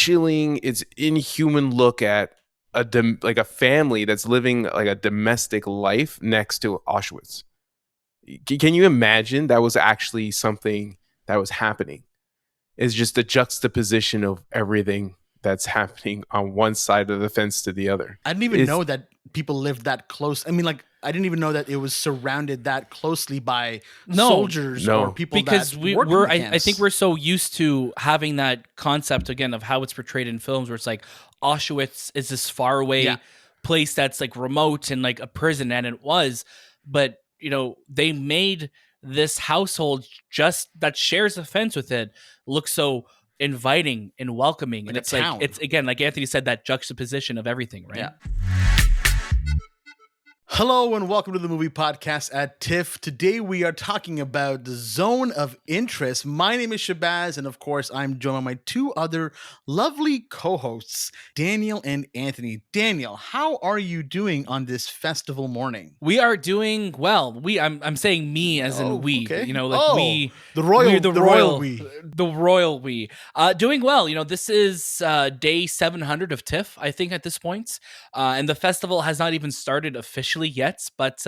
chilling, it's inhuman look at a family that's living like a domestic life next to Auschwitz. Can you imagine that was actually something that was happening? It's just a juxtaposition of everything that's happening on one side of the fence to the other. I didn't even know that people lived that close. I mean, like, I didn't even know that it was surrounded that closely by soldiers or people because that worked in the camps. I think we're so used to having that concept again of how it's portrayed in films, where it's like Auschwitz is this far away place that's like remote and like a prison, and it was, but you know, they made this household just that shares a fence with it look so inviting and welcoming, like, and it's like, it's again, like Anthony said, that juxtaposition of everything, right? Yeah. Hello and welcome to the Movie Podcast at TIFF. Today we are talking about the zone of interest. My name is Shahbaz, and of course I'm joined by my two other lovely co-hosts, Daniel and Anthony. Daniel, how are you doing on this festival morning? We are doing well. I'm saying me as in we. Okay. You know, like we, the royal we. Doing well. You know, this is day 700 of TIFF, I think, at this point, and the festival has not even started officially yet, but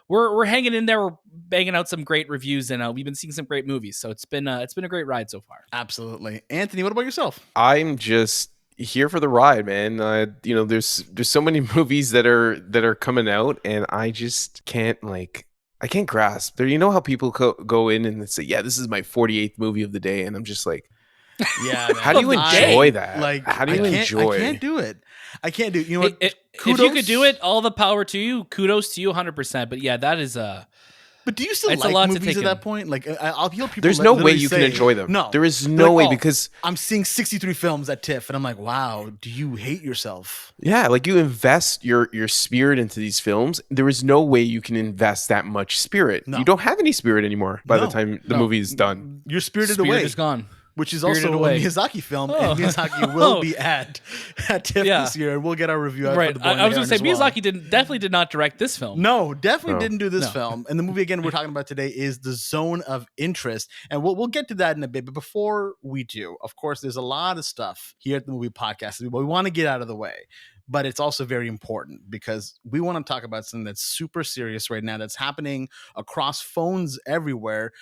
we're hanging in there. We're banging out some great reviews, and we've been seeing some great movies. So it's been a great ride so far. Absolutely, Anthony. What about yourself? I'm just here for the ride, man. You know, there's so many movies that are coming out, and I just can't grasp. There, you know how people go in and say, "Yeah, this is my 48th movie of the day," and I'm just like, "Yeah, how do you enjoy that? Like, how do you enjoy? I can't do it. I can't do it. You know what? If you could do it, all the power to you. Kudos to you, 100%. But yeah, that is But do you still like movies at that point? Like, I'll hear people. There's no way you can enjoy them. No, there is no way, because I'm seeing 63 films at TIFF, and I'm like, wow, do you hate yourself? Yeah, like you invest your spirit into these films. There is no way you can invest that much spirit. No. You don't have any spirit anymore by the time the movie is done. Your spirited Spirit away is gone. Which is also a Miyazaki film, and Miyazaki will be at TIFF this year, and we'll get our review out. Right, for the I was going to say, Miyazaki well. definitely did not direct this film. No, definitely didn't do this film. And the movie, again, we're talking about today is The Zone of Interest, and we'll get to that in a bit. But before we do, of course, there's a lot of stuff here at the Movie Podcast that we want to get out of the way. But it's also very important because we want to talk about something that's super serious right now that's happening across phones everywhere.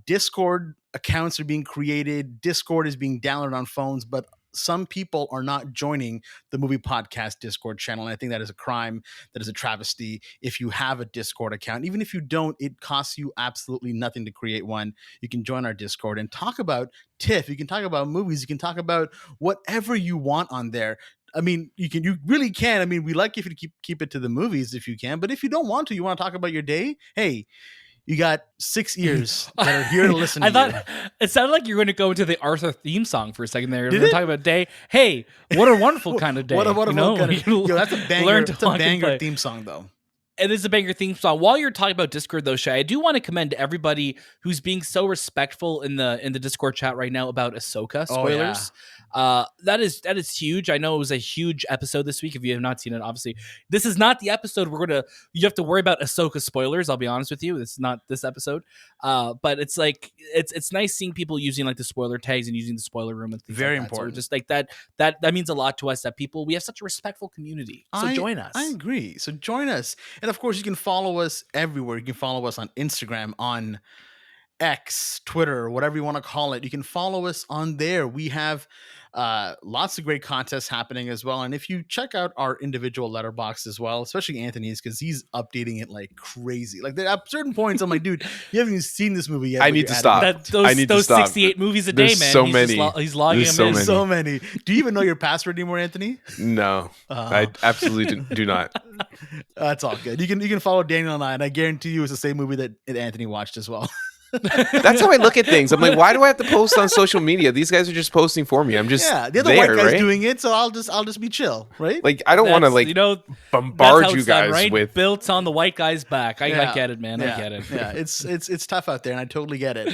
Discord accounts are being created. Discord is being downloaded on phones, but some people are not joining the Movie Podcast Discord channel. And I think that is a crime. That is a travesty. If you have a Discord account, even if you don't, it costs you absolutely nothing to create one. You can join our Discord and talk about TIFF. You can talk about movies. You can talk about whatever you want on there. I mean, you really can. I mean, we like if you keep it to the movies if you can, but if you don't want to, you want to talk about your day, hey, you got 6 ears that are here to listen to you. It sounded like you were going to go into the Arthur theme song for a second there. We're talking about day. Hey, what a wonderful kind of day. What a wonderful kind of day. That's a banger. It's a banger theme song, though. It is a banger theme song. While you're talking about Discord, though, Shay, I do want to commend everybody who's being so respectful in the Discord chat right now about Ahsoka spoilers. That is huge. I know it was a huge episode this week. If you have not seen it, obviously, this is not the episode you have to worry about Ahsoka spoilers. I'll be honest with you, it's not this episode. But it's like it's nice seeing people using like the spoiler tags and using the spoiler room and things very like that. important. So just like that means a lot to us. That we have such a respectful community. So join us. I agree. So join us. And of course, you can follow us everywhere. You can follow us on Instagram, on X, Twitter, whatever you want to call it. You can follow us on there. We have lots of great contests happening as well. And if you check out our individual letterbox as well, especially Anthony's, because he's updating it like crazy. Like at certain points, I'm like, dude, you haven't even seen this movie yet. I need to stop. Those 68 movies a day, man. So many. He's logging them in. So many. Do you even know your password anymore, Anthony? No, I absolutely do not. That's all good. You can follow Daniel and I guarantee you it's the same movie that Anthony watched as well. That's how I look at things. I'm like, why do I have to post on social media? These guys are just posting for me. I'm just the other white guy's doing it, so I'll just be chill, right? Like I don't want to bombard you guys with built on the white guy's back. I get it, man. I get it. Yeah, it's tough out there, and I totally get it.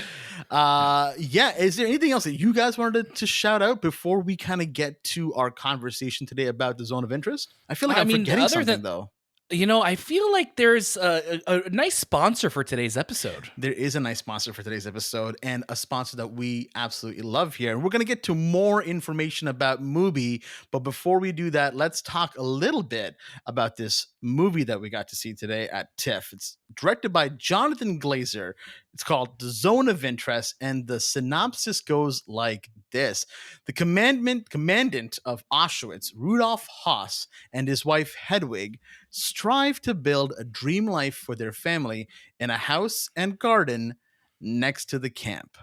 Is there anything else that you guys wanted to shout out before we kind of get to our conversation today about the zone of interest? I feel like I'm forgetting something though. I feel like there's a nice sponsor for today's episode. There is a nice sponsor for today's episode, and a sponsor that we absolutely love here. And we're going to get to more information about MUBI, but before we do that, let's talk a little bit about this movie that we got to see today at TIFF. It's directed by Jonathan Glazer. It's called The Zone of Interest, and the synopsis goes like this. The commandant of Auschwitz, Rudolf Höss, and his wife Hedwig strive to build a dream life for their family in a house and garden next to the camp.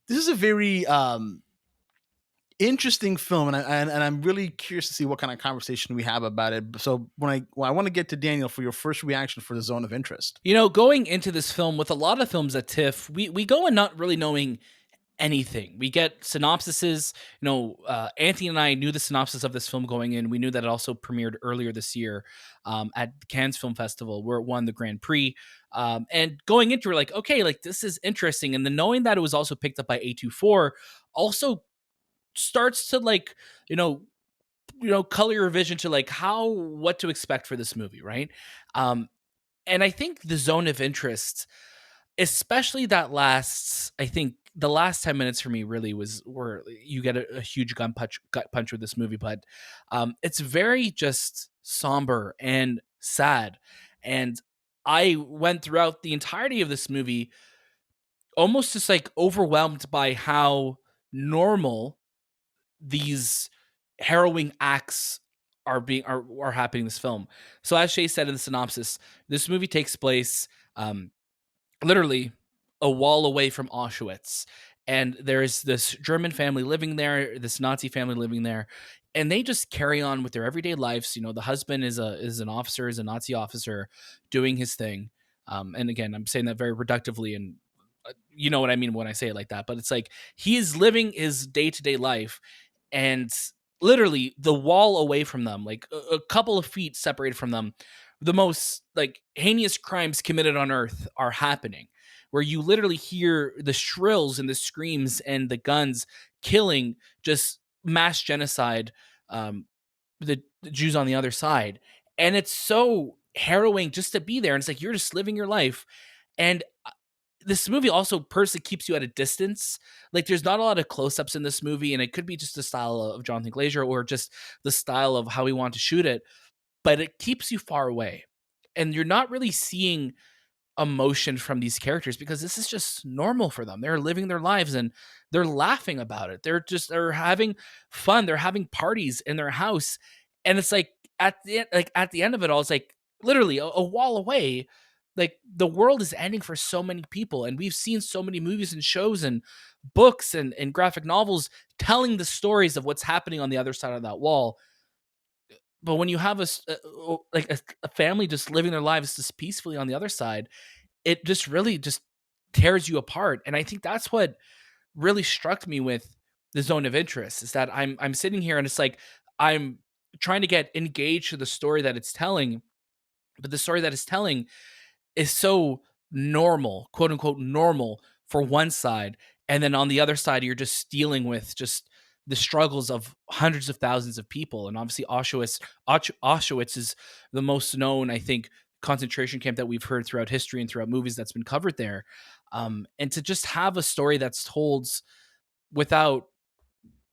This is a very interesting film, and I'm really curious to see what kind of conversation we have about it. So I want to get to Daniel for your first reaction for The Zone of Interest. Going into this film, with a lot of films at TIFF, we go in not really knowing anything. We get synopsises. Anthony and I knew the synopsis of this film going in. We knew that it also premiered earlier this year at the Cannes Film Festival, where it won the Grand Prix. And going into it, like, okay, like this is interesting. And then knowing that it was also picked up by A24 also starts to color your vision to like what to expect for this movie, right? And I think The Zone of Interest, especially the last 10 minutes for me really was where you get a huge gut punch with this movie, but it's very just somber and sad. And I went throughout the entirety of this movie almost just like overwhelmed by how normal these harrowing acts are happening in this film. So as Shay said in the synopsis, this movie takes place literally a wall away from Auschwitz. And there's this German family living there, this Nazi family living there, and they just carry on with their everyday lives. The husband is an officer, is a Nazi officer doing his thing. And again, I'm saying that very reductively, and you know what I mean when I say it like that, but it's like he is living his day-to-day life, and literally the wall away from them, like a couple of feet separated from them, the most like heinous crimes committed on earth are happening, where you literally hear the shrills and the screams and the guns killing, just mass genocide, the Jews on the other side. And it's so harrowing just to be there. And it's like, you're just living your life. And this movie also personally keeps you at a distance. Like there's not a lot of close-ups in this movie, and it could be just the style of Jonathan Glazer or just the style of how we want to shoot it, but it keeps you far away. And you're not really seeing emotion from these characters because this is just normal for them. They're living their lives and they're laughing about it. They're having fun. They're having parties in their house. And it's like at the end of it all, it's like literally a wall away. Like the world is ending for so many people. And we've seen so many movies and shows and books and graphic novels telling the stories of what's happening on the other side of that wall. But when you have a family just living their lives just peacefully on the other side, it just really just tears you apart. And I think that's what really struck me with The Zone of Interest, is that I'm sitting here and it's like I'm trying to get engaged to the story that it's telling, but the story that it's telling is so normal, quote unquote normal, for one side, and then on the other side you're just dealing with just the struggles of hundreds of thousands of people. And obviously Auschwitz is the most known, I think, concentration camp that we've heard throughout history and throughout movies that's been covered there. And to just have a story that's told without,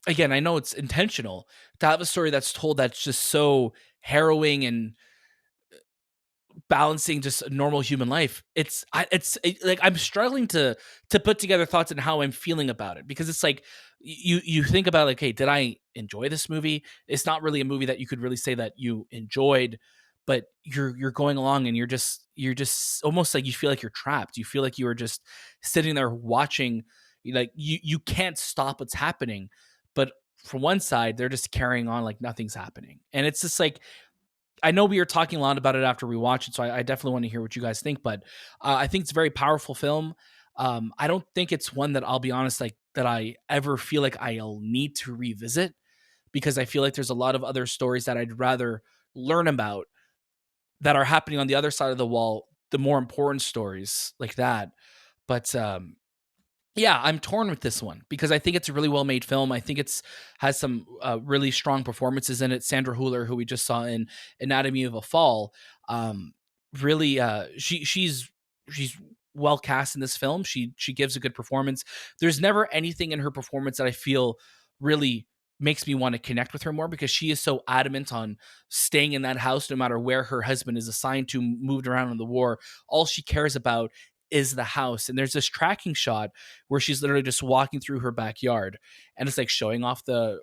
again, I know it's intentional, to have a story that's told that's just so harrowing and balancing just a normal human life. It's like I'm struggling to put together thoughts on how I'm feeling about it, because it's like you think about like, hey, did I enjoy this movie? It's not really a movie that you could really say that you enjoyed, but you're going along and you're just almost like you feel like you're trapped. You feel like you are just sitting there watching, like you can't stop what's happening. But from one side, they're just carrying on like nothing's happening. And it's just like, I know we were talking a lot about it after we watched it, so I definitely want to hear what you guys think. But I think it's a very powerful film. I don't think it's one that, I'll be honest, like that I ever feel like I'll need to revisit, because I feel like there's a lot of other stories that I'd rather learn about that are happening on the other side of the wall, the more important stories like that. But Yeah, I'm torn with this one because I think it's a really well-made film. I think it's has some really strong performances in it. Sandra Hüller, who we just saw in Anatomy of a Fall, really, she's well cast in this film. She gives a good performance. There's never anything in her performance that I feel really makes me want to connect with her more because she is so adamant on staying in that house no matter where her husband is assigned to, moved around in the war. All she cares about is the house. And there's this tracking shot where she's literally just walking through her backyard, and it's like showing off the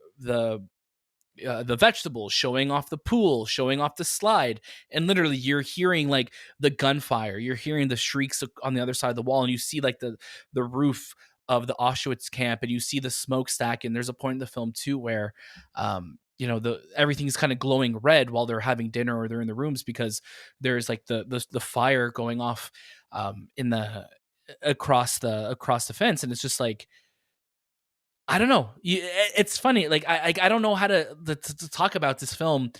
vegetables, showing off the pool, showing off the slide, and literally you're hearing like the gunfire, you're hearing the shrieks on the other side of the wall, and you see like the roof of the Auschwitz camp, and you see the smokestack. And there's a point in the film too where everything's kind of glowing red while they're having dinner or they're in the rooms because there's like the fire going off in the across the fence. And it's just like, I don't know. It's funny. Like I don't know how to talk about this film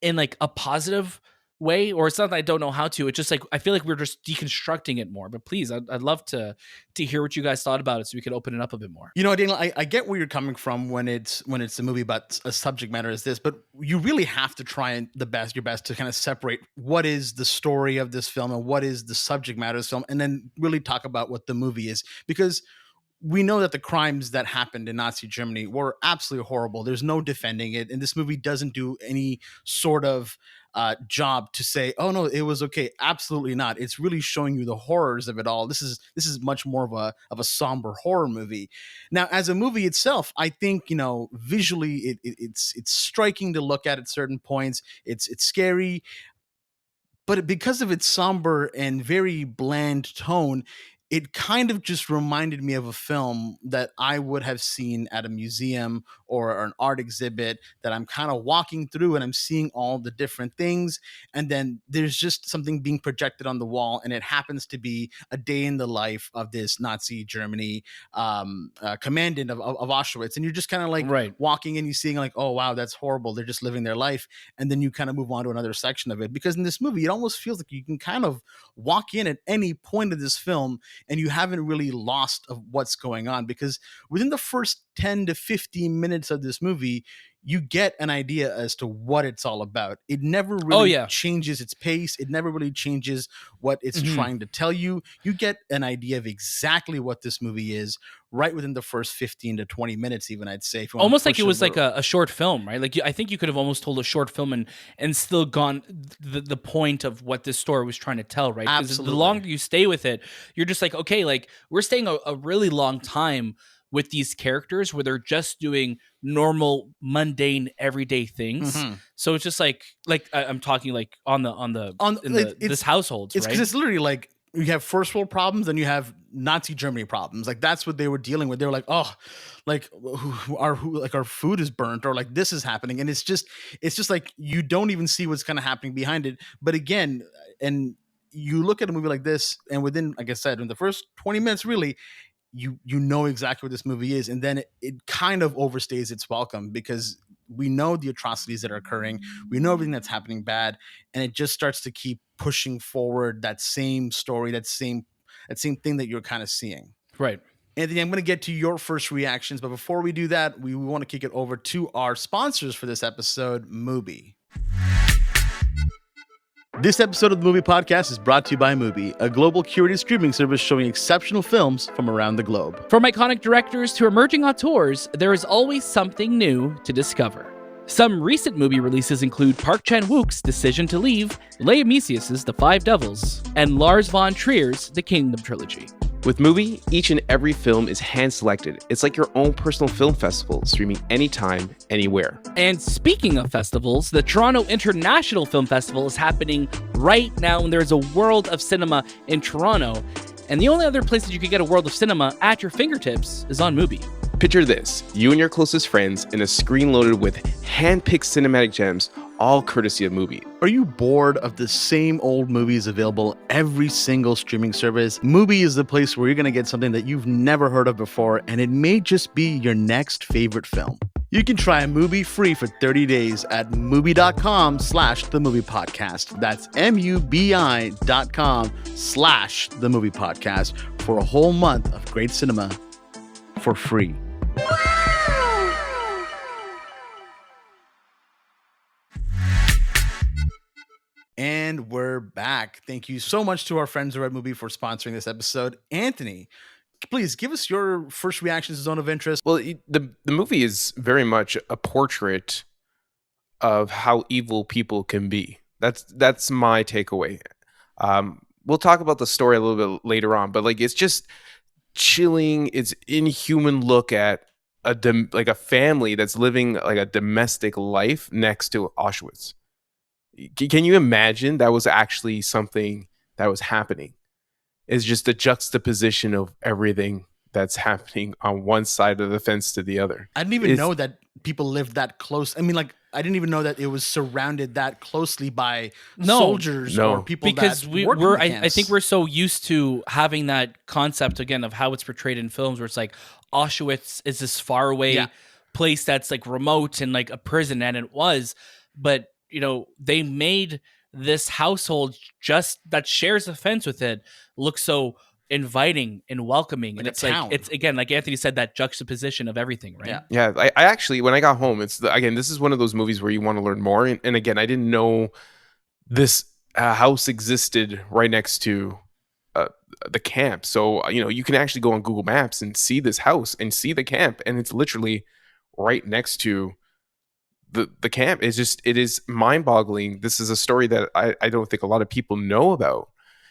in like a positive way, or it's not that I don't know how to. It's just like I feel like we're just deconstructing it more. But please, I'd love to hear what you guys thought about it, so we could open it up a bit more. Daniel, I get where you're coming from when it's a movie about a subject matter as this, but you really have to try your best to kind of separate what is the story of this film and what is the subject matter of this film, and then really talk about what the movie is, because we know that the crimes that happened in Nazi Germany were absolutely horrible. There's no defending it. And this movie doesn't do any sort of job to say, oh no, it was okay. Absolutely not. It's really showing you the horrors of it all. This is much more of a somber horror movie. Now, as a movie itself, I think, visually it's striking to look at certain points. It's scary, but because of its somber and very bland tone, it kind of just reminded me of a film that I would have seen at a museum or an art exhibit, that I'm kind of walking through and I'm seeing all the different things. And then there's just something being projected on the wall, and it happens to be a day in the life of this Nazi Germany commandant of Auschwitz. And you're just kind of like walking and you're seeing like, oh, wow, that's horrible. They're just living their life. And then you kind of move on to another section of it, because in this movie, it almost feels like you can kind of walk in at any point of this film and you haven't really lost of what's going on, because within the first 10 to 15 minutes of this movie, you get an idea as to what it's all about. It never really changes its pace. It never really changes what it's trying to tell you. You get an idea of exactly what this movie is right within the first 15 to 20 minutes, even, I'd say. Almost like it was like a short film, right? Like I think you could have almost told a short film and still gone the point of what this story was trying to tell, right? Because the longer you stay with it, you're just like, okay, like we're staying a really long time with these characters where they're just doing normal, mundane, everyday things. So it's just like I'm talking like this household, it's right? Because it's literally like you have first world problems and you have Nazi Germany problems. Like that's what they were dealing with. They were like, oh, like our food is burnt, or like this is happening, and it's just like you don't even see what's kind of happening behind it. But again, and you look at a movie like this, and within, like I said, in the first 20 minutes, really, you know exactly what this movie is, and then it kind of overstays its welcome, because we know the atrocities that are occurring, we know everything that's happening bad, and it just starts to keep pushing forward that same story, that same thing that you're kind of seeing. Right. Anthony, I'm going to get to your first reactions, but before we do that, we want to kick it over to our sponsors for this episode, MUBI. This episode of the MUBI Podcast is brought to you by MUBI, a global curated streaming service showing exceptional films from around the globe. From iconic directors to emerging auteurs, there is always something new to discover. Some recent MUBI releases include Park Chan-wook's Decision to Leave, Leia Mesias's The Five Devils, and Lars von Trier's The Kingdom Trilogy. With MUBI, each and every film is hand-selected. It's like your own personal film festival, streaming anytime, anywhere. And speaking of festivals, the Toronto International Film Festival is happening right now, and there's a World of Cinema in Toronto. And the only other place that you can get a World of Cinema at your fingertips is on MUBI. Picture this, you and your closest friends in a screen loaded with hand-picked cinematic gems, all courtesy of MUBI. Are you bored of the same old movies available every single streaming service? MUBI is the place where you're going to get something that you've never heard of before, and it may just be your next favorite film. You can try MUBI free for 30 days at MUBI.com/TheMoviePodcast. That's MUBI.com/TheMoviePodcast for a whole month of great cinema for free. And we're back. Thank you so much to our friends over at MUBI for sponsoring this episode. Anthony, please give us your first reactions to Zone of Interest. Well, the movie is very much a portrait of how evil people can be. That's my takeaway. We'll talk about the story a little bit later on, but like it's just chilling. It's inhuman look at a family that's living like a domestic life next to Auschwitz. Can you imagine that was actually something that was happening? It's just a juxtaposition of everything that's happening on one side of the fence to the other. I didn't even know that people lived that close. I mean, like, I didn't even know that it was surrounded that closely by soldiers or people because that we're I think we're so used to having that concept again of how it's portrayed in films where it's like Auschwitz is this far away place that's like remote and like a prison, and it was, but you know, they made this household just that shares a fence with it look so inviting and welcoming, and it's like it's again like Anthony said, that juxtaposition of everything, right? Yeah. I actually, when I got home, again, this is one of those movies where you want to learn more, and again, I didn't know this house existed right next to the camp. So you know, you can actually go on Google Maps and see this house and see the camp, and it's literally right next to the camp. It is mind-boggling. This is a story that I don't think a lot of people know about.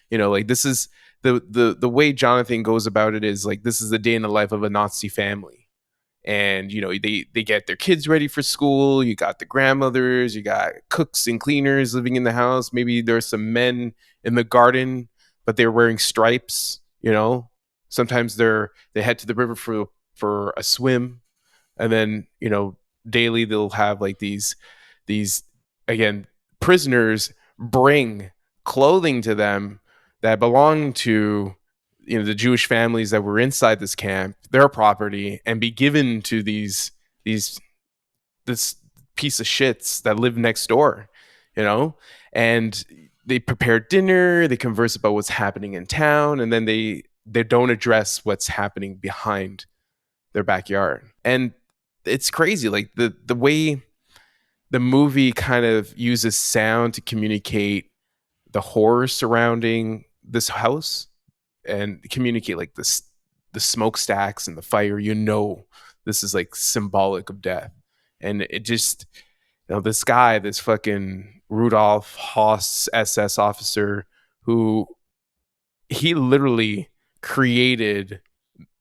You know, like this is the way Jonathan goes about it is like, this is the day in the life of a Nazi family. And, you know, they get their kids ready for school. You got the grandmothers, you got cooks and cleaners living in the house. Maybe there's some men in the garden, but they're wearing stripes, you know. Sometimes they head to the river for a swim. And then, you know, daily they'll have like these again, prisoners bring clothing to them that belong to, you know, the Jewish families that were inside this camp, their property, and be given to this piece of shits that live next door, you know. And they prepare dinner, they converse about what's happening in town, and then they don't address what's happening behind their backyard. And it's crazy, like the way the movie kind of uses sound to communicate the horror surrounding this house and communicate like the smokestacks and the fire. You know, this is like symbolic of death. And it just, you know, this guy, this fucking Rudolf Höss SS officer, who he literally created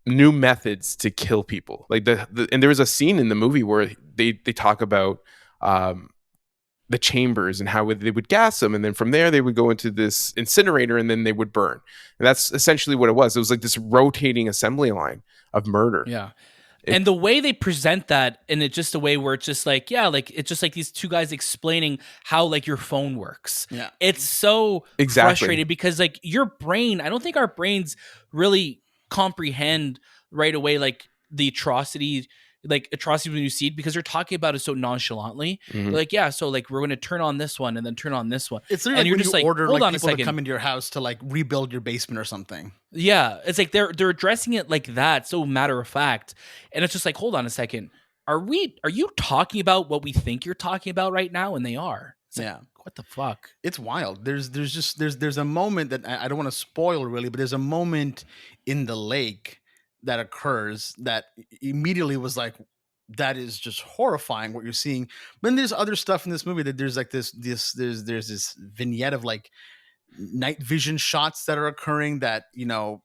new methods to kill people. Like and there was a scene in the movie where they talk about the chambers and how they would gas them, and then from there they would go into this incinerator and then they would burn. And that's essentially what it was. It was like this rotating assembly line of murder. Yeah. And the way they present that, and it's just a way where it's just like, yeah, like it's just like these two guys explaining how like your phone works. Yeah. It's so frustrating because like your brain, I don't think our brains really comprehend right away like the atrocities when you see it, because they're talking about it so nonchalantly. Mm-hmm. Like, yeah, so like we're going to turn on this one and then turn on this one. It's and you're just like, order like people to come into your house to like rebuild your basement or something. Yeah, it's like they're addressing it like that, so matter of fact, and it's just like, hold on a second, are you talking about what we think you're talking about right now? And they are. It's like, what the fuck? It's wild. There's a moment that I don't want to spoil really, but there's a moment in the lake that occurs that immediately was like, that is just horrifying what you're seeing. But then there's other stuff in this movie that there's like there's this vignette of like night vision shots that are occurring that, you know,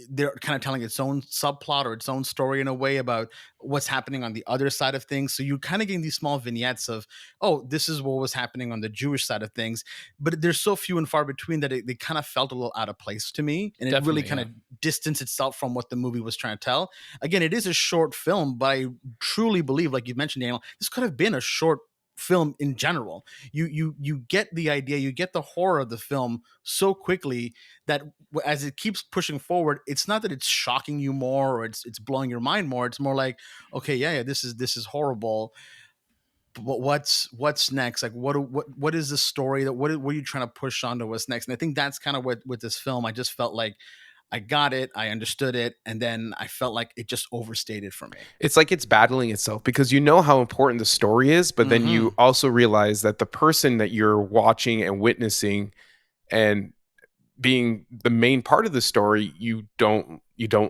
they're kind of telling its own subplot or its own story in a way about what's happening on the other side of things. So you're kind of getting these small vignettes of, oh, this is what was happening on the Jewish side of things. But there's so few and far between that they kind of felt a little out of place to me. And it really kind of distanced itself from what the movie was trying to tell. Again, it is a short film, but I truly believe, like you mentioned, Daniel, this could have been a short film in general. You get the idea, you get the horror of the film so quickly that as it keeps pushing forward, it's not that it's shocking you more or it's blowing your mind more. It's more like, okay, yeah, this is horrible. But what's next? Like what is the story that what are you trying to push onto what's next? And I think that's kind of what with this film, I just felt like I got it, I understood it, and then I felt like it just overstated for me. It's like it's battling itself because you know how important the story is, but then you also realize that the person that you're watching and witnessing and being the main part of the story, you don't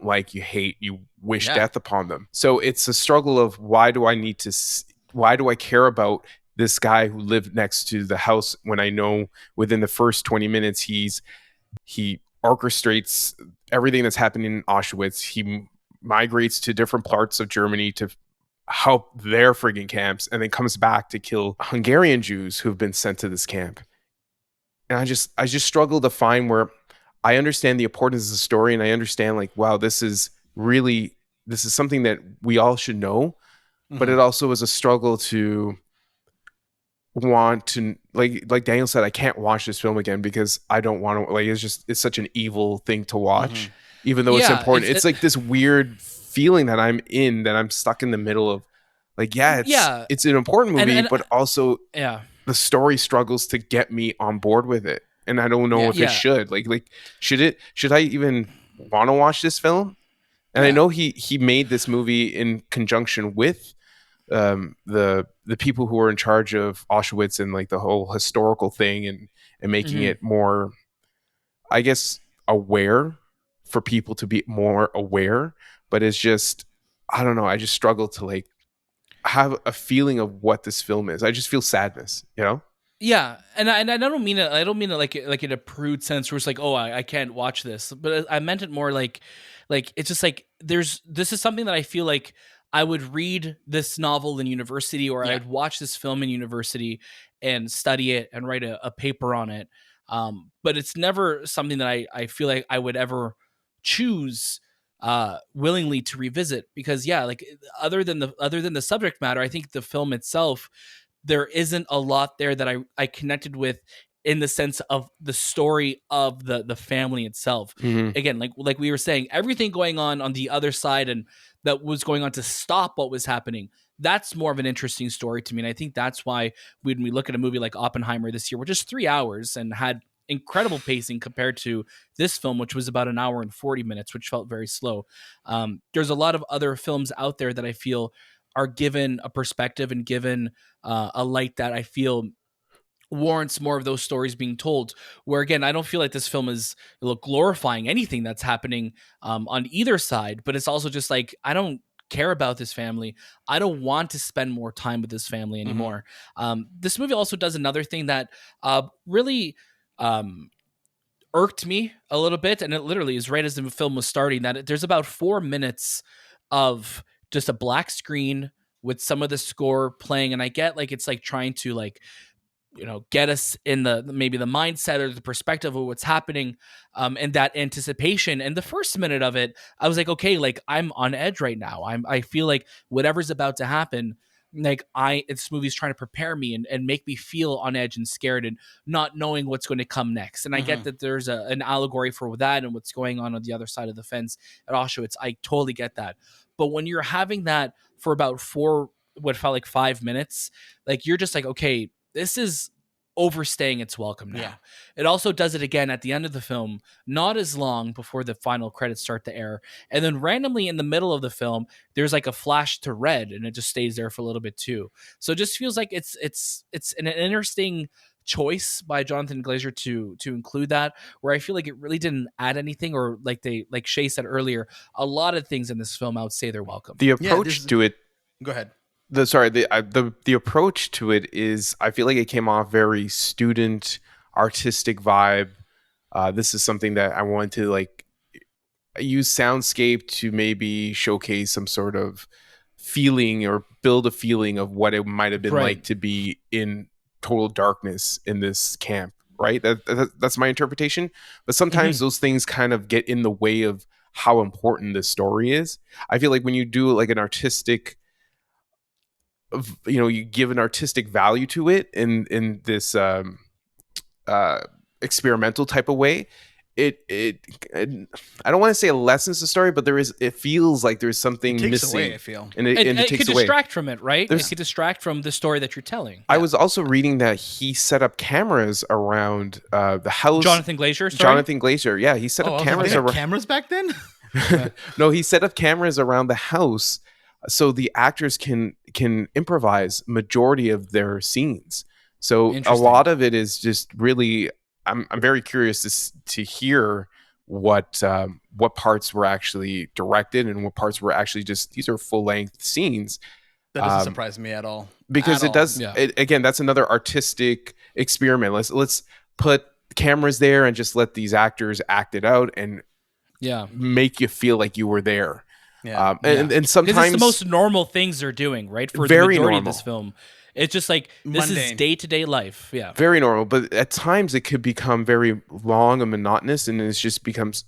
like, you hate, you wish death upon them. So it's a struggle of why do I care about this guy who lived next to the house when I know within the first 20 minutes he orchestrates everything that's happening in Auschwitz. He migrates to different parts of Germany to help their frigging camps, and then comes back to kill Hungarian Jews who've been sent to this camp. And I just struggle to find where I understand the importance of the story, and I understand like, wow, this is something that we all should know, but it also is a struggle to want to like Daniel said, I can't watch this film again because I don't want to, like, it's such an evil thing to watch, even though it's important. It's like this weird feeling that I'm in, that I'm stuck in the middle of like, it's an important movie, but also the story struggles to get me on board with it. And I don't know if it should. Like should I even want to watch this film? And I know he made this movie in conjunction with the people who were in charge of Auschwitz and like the whole historical thing, and making it more, I guess, aware for people to be more aware. But it's just, I don't know. I just struggle to like have a feeling of what this film is. I just feel sadness, you know? Yeah, and I don't mean it. I don't mean it like in a prude sense where it's like, oh, I can't watch this. But I meant it more like it's just like this is something that I feel like I would read this novel in university, or I'd watch this film in university and study it and write a paper on it. But it's never something that I feel like I would ever choose willingly to revisit, because like other than the subject matter, I think the film itself, there isn't a lot there that I connected with in the sense of the story of the family itself. Again, like we were saying, everything going on the other side and that was going on to stop what was happening, that's more of an interesting story to me. And I think that's why when we look at a movie like Oppenheimer this year, which is 3 hours and had incredible pacing compared to this film, which was about 1 hour and 40 minutes, which felt very slow. There's a lot of other films out there that I feel are given a perspective and given a light that I feel warrants more of those stories being told. Where again, I don't feel like this film is glorifying anything that's happening on either side, but it's also just like, I don't care about this family. I don't want to spend more time with this family anymore. This movie also does another thing that really irked me a little bit, and it literally is right as the film was starting, that there's about 4 minutes of just a black screen with some of the score playing, and I get like it's like trying to like, get us in the maybe the mindset or the perspective of what's happening, and that anticipation. And the first minute of it, I was like, okay, like I'm on edge right now. I feel like whatever's about to happen, like this movie's trying to prepare me and make me feel on edge and scared and not knowing what's going to come next. And I get that there's an allegory for that and what's going on the other side of the fence at Auschwitz. I totally get that. But when you're having that for about what felt like 5 minutes, like you're just like, okay, this is overstaying its welcome now. It also does it again at the end of the film, not as long before the final credits start to air. And then randomly in the middle of the film, there's like a flash to red, and it just stays there for a little bit too. So it just feels like it's an interesting choice by Jonathan Glazer to include that, where I feel like it really didn't add anything, or like Shay said earlier, a lot of things in this film I would say they're welcome. The approach to it. Go ahead. The approach to it is, I feel like it came off very student artistic vibe. This is something that I wanted to like use soundscape to maybe showcase some sort of feeling or build a feeling of what it might have been like to be in total darkness in this camp. Right. That's my interpretation. But sometimes those things kind of get in the way of how important the story is. I feel like when you do like an artistic, you give an artistic value to it in this experimental type of way, I don't want to say it lessens the story, but it feels like there's something it takes missing. away, I feel. And it takes could away. distract from it, right? It could distract from the story that you're telling. I was also reading that he set up cameras around the house. Jonathan Glazer, Jonathan Glazer, yeah, he set up cameras around. Cameras back then? No, he set up cameras around the house so the actors can improvise majority of their scenes. So a lot of it is just really. I'm very curious to hear what parts were actually directed and what parts were actually just these are full length scenes. That doesn't surprise me at all. Because it does. Yeah. Again, that's another artistic experiment. Let's put cameras there and just let these actors act it out and make you feel like you were there. Yeah. And sometimes it's the most normal things they're doing, right? For the majority of this film. It's just like this mundane. Is day-to-day life. Yeah. Very normal. But at times it could become very long and monotonous, and it just becomes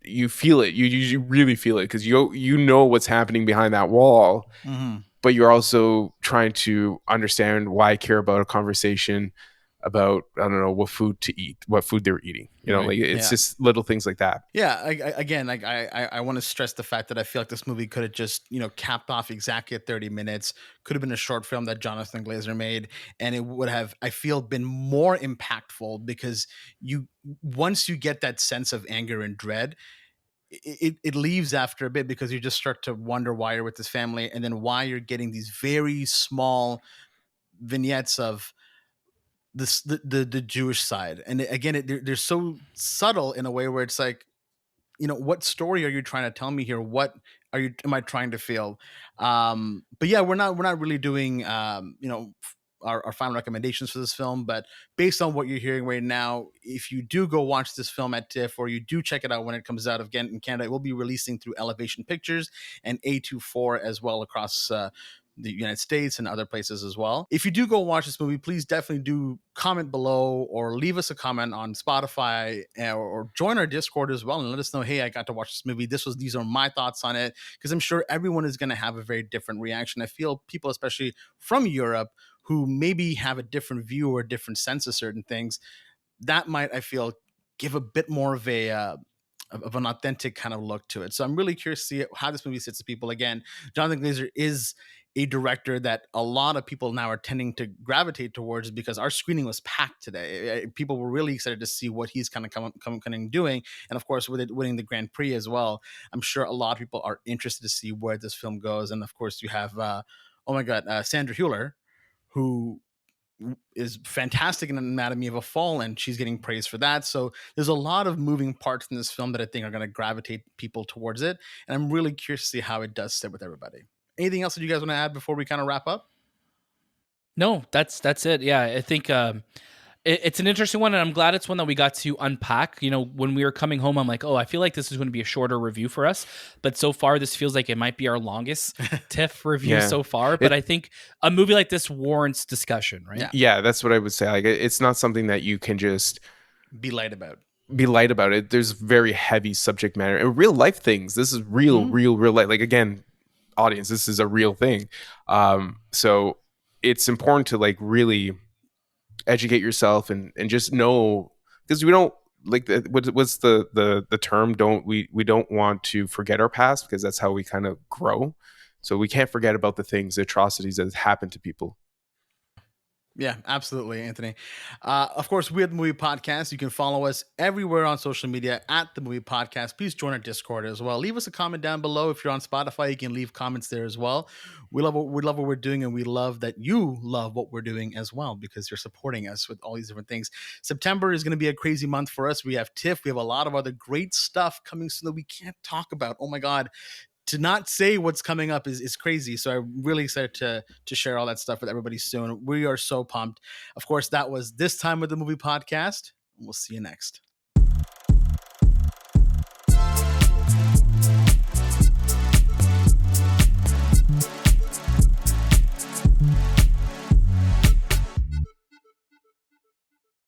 you feel it. You really feel it because you know what's happening behind that wall. Mm-hmm. But you're also trying to understand why I care about a conversation about, I don't know, what food to eat, what food they're eating. You know, like it's just little things like that. Yeah. I want to stress the fact that I feel like this movie could have just, capped off exactly at 30 minutes, could have been a short film that Jonathan Glazer made. And it would have, I feel, been more impactful because once you get that sense of anger and dread, it leaves after a bit because you just start to wonder why you're with this family and then why you're getting these very small vignettes of the Jewish side. And again, they're so subtle in a way where it's like, what story are you trying to tell me here? What am I trying to feel? But yeah, we're not really doing, our final recommendations for this film, but based on what you're hearing right now, if you do go watch this film at TIFF or you do check it out when it comes out again in Canada, it will be releasing through Elevation Pictures and A24 as well across the United States and other places as well. If you do go watch this movie, please definitely do comment below or leave us a comment on Spotify or join our Discord as well and let us know, hey, I got to watch this movie. These are my thoughts on it, because I'm sure everyone is going to have a very different reaction. I feel people, especially from Europe, who maybe have a different view or a different sense of certain things, that might, I feel, give a bit more of an authentic kind of look to it. So I'm really curious to see how this movie sits with people. Again, Jonathan Glazer is a director that a lot of people now are tending to gravitate towards because our screening was packed today. People were really excited to see what he's kind of doing. And of course, with it winning the Grand Prix as well, I'm sure a lot of people are interested to see where this film goes. And of course, you have, Sandra Hüller, who is fantastic in Anatomy of a Fall, and she's getting praise for that. So there's a lot of moving parts in this film that I think are going to gravitate people towards it. And I'm really curious to see how it does sit with everybody. Anything else that you guys want to add before we kind of wrap up? No, that's it. Yeah, I think it's an interesting one, and I'm glad it's one that we got to unpack. When we were coming home, I'm like, oh, I feel like this is going to be a shorter review for us. But so far, this feels like it might be our longest TIFF review so far. But I think a movie like this warrants discussion, right? Yeah, that's what I would say. Like, it's not something that you can just be light about. There's very heavy subject matter and real life things. This is real life. Like, again, audience, this is a real thing. So it's important to like really educate yourself and just know, because we don't like what's the term, we don't want to forget our past, because that's how we kind of grow. So we can't forget about the things, the atrocities that happen to people. Yeah, absolutely, Anthony. Of course, we're the MUBI Podcast. You can follow us everywhere on social media at the MUBI Podcast. Please join our Discord as well. Leave us a comment down below. If you're on Spotify, you can leave comments there as well. We love what we're doing, and we love that you love what we're doing as well, because you're supporting us with all these different things. September is going to be a crazy month for us. We have TIFF. We have a lot of other great stuff coming soon that we can't talk about. Oh my God. To not say what's coming up is crazy. So I'm really excited to share all that stuff with everybody soon. We are so pumped. Of course, that was this time with the MUBI Podcast. We'll see you next.